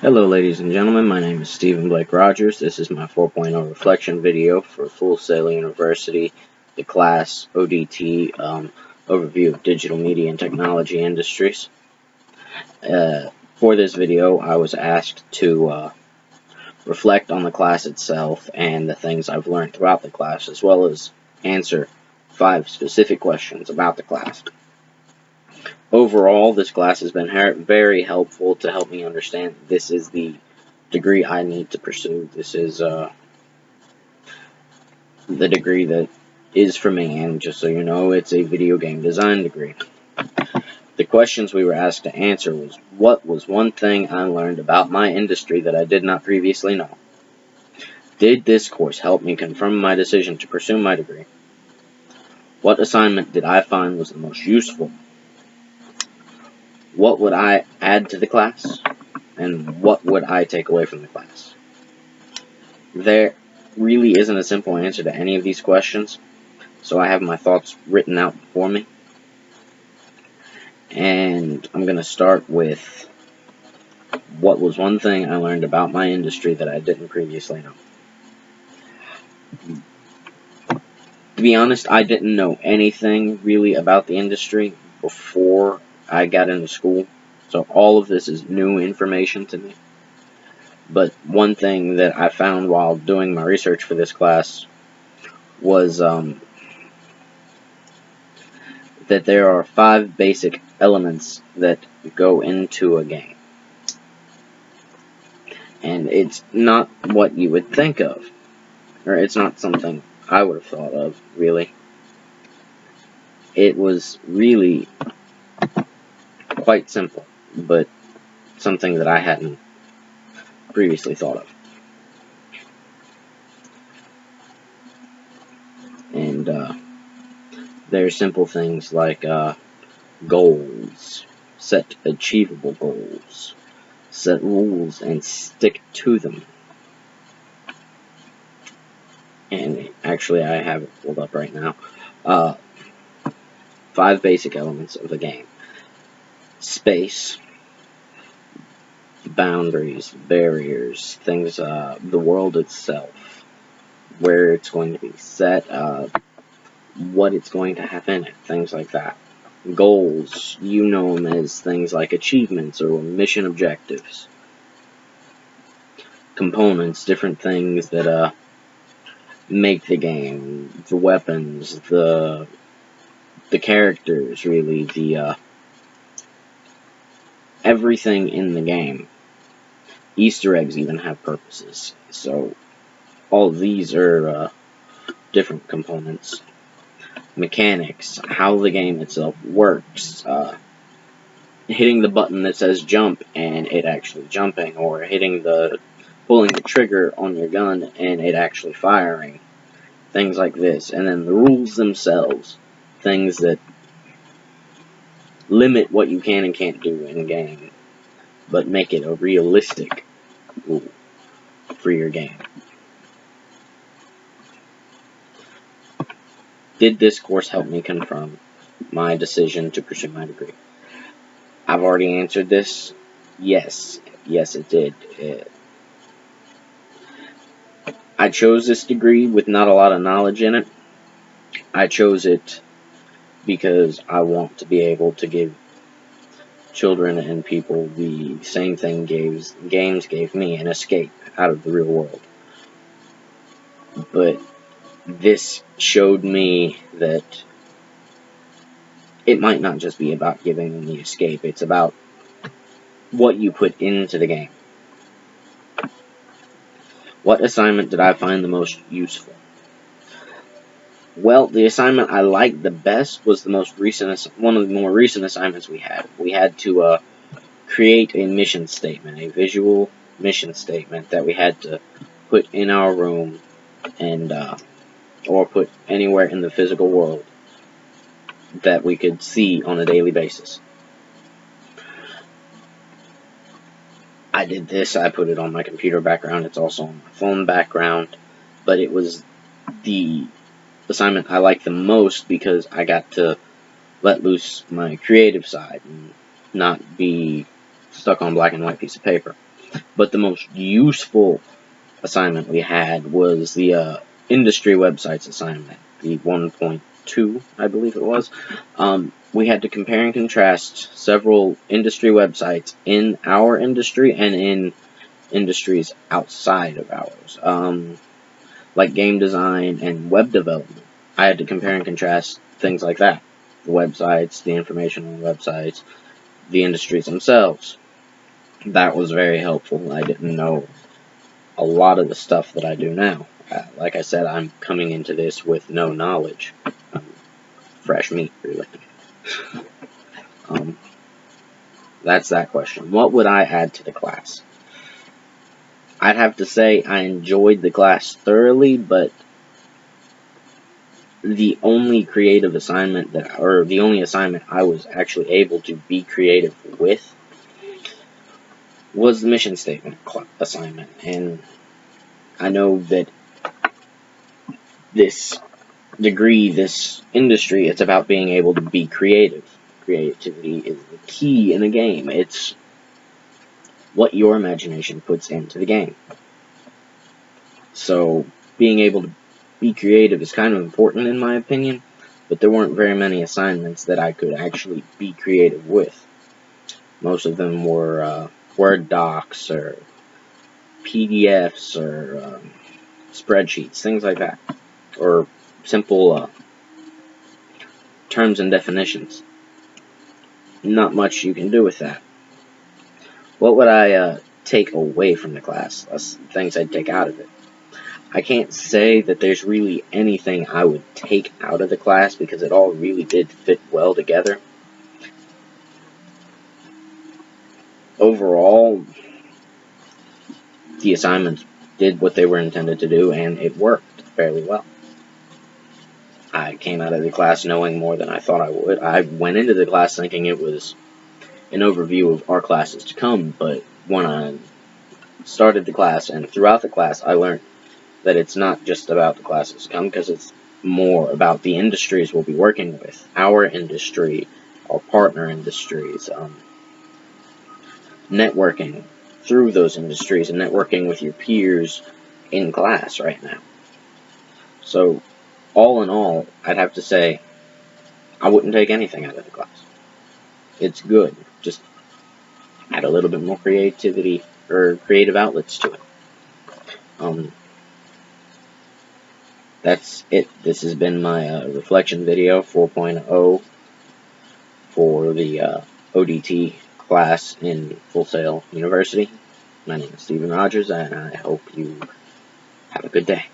Hello ladies and gentlemen, my name is Stephen Blake Rogers. This is my 4.0 reflection video for Full Sail University, the class ODT, Overview of Digital Media and Technology Industries. For this video, I was asked to reflect on the class itself and the things I've learned throughout the class, as well as answer 5 specific questions about the class. Overall, this class has been very helpful to help me understand this is the degree I need to pursue. This is the degree that is for me, and just so you know, it's a video game design degree. The questions we were asked to answer was, what was one thing I learned about my industry that I did not previously know? Did this course help me confirm my decision to pursue my degree? What assignment did I find was the most useful? What would I add to the class? And what would I take away from the class? There really isn't a simple answer to any of these questions, so I have my thoughts written out before me. And I'm going to start with what was one thing I learned about my industry that I didn't previously know. To be honest, I didn't know anything really about the industry before I got into school, so all of this is new information to me. But one thing that I found while doing my research for this class was that there are 5 basic elements that go into a game. And it's not what you would think of, or it's not something I would have thought of, really. It was really quite simple, but something that I hadn't previously thought of. And there's simple things like goals, set achievable goals, set rules and stick to them. And actually I have it pulled up right now. 5 basic elements of a game. Space, boundaries, barriers, things, the world itself, where it's going to be set, what it's going to have in it, things like that. Goals, you know them as things like achievements or mission objectives. Components, different things that make the game, the weapons, the characters, really, the everything in the game. Easter eggs even have purposes, so all of these are different components. Mechanics, how the game itself works, hitting the button that says jump and it actually jumping, or pulling the trigger on your gun and it actually firing, things like this. And then the rules themselves, things that limit what you can and can't do in a game, but make it a realistic rule for your game. Did this course help me confirm my decision to pursue my degree? I've already answered this. Yes, it did. I chose this degree with not a lot of knowledge in it. I chose it because I want to be able to give children and people the same thing games gave me, an escape out of the real world. But this showed me that it might not just be about giving them the escape, it's about what you put into the game. What assignment did I find the most useful? Well, the assignment I liked the best was one of the more recent assignments we had. We had to create a mission statement, a visual mission statement that we had to put in our room and or put anywhere in the physical world that we could see on a daily basis. I did this, I put it on my computer background, it's also on my phone background, but it was the assignment I liked the most because I got to let loose my creative side and not be stuck on a black and white piece of paper. But the most useful assignment we had was the industry websites assignment, the 1.2, I believe it was. We had to compare and contrast several industry websites in our industry and in industries outside of ours, like game design and web development. I had to compare and contrast things like that. The websites, the information on websites, the industries themselves. That was very helpful. I didn't know a lot of the stuff that I do now. Like I said, I'm coming into this with no knowledge. Fresh meat, really. That's that question. What would I add to the class? I'd have to say I enjoyed the class thoroughly, but the only creative assignment or the only assignment I was actually able to be creative with was the mission statement assignment. And I know that this degree, this industry, it's about being able to be creative. Creativity is the key in a game. It's what your imagination puts into the game. So being able to be creative is kind of important in my opinion, but there weren't very many assignments that I could actually be creative with. Most of them were Word docs or PDFs or spreadsheets, things like that, or simple terms and definitions. Not much you can do with that. What would I take away from the class? That's things I'd take out of it. I can't say that there's really anything I would take out of the class because it all really did fit well together. Overall, the assignments did what they were intended to do, and it worked fairly well. I came out of the class knowing more than I thought I would. I went into the class thinking it was an overview of our classes to come, but when I started the class and throughout the class, I learned that it's not just about the classes to come, because it's more about the industries we'll be working with. Our industry, our partner industries, networking through those industries, and networking with your peers in class right now. So, all in all, I'd have to say, I wouldn't take anything out of the class. It's good. Just add a little bit more creativity, or creative outlets to it. That's it. This has been my reflection video 4.0 for the ODT class in Full Sail University. My name is Stephen Rogers, and I hope you have a good day.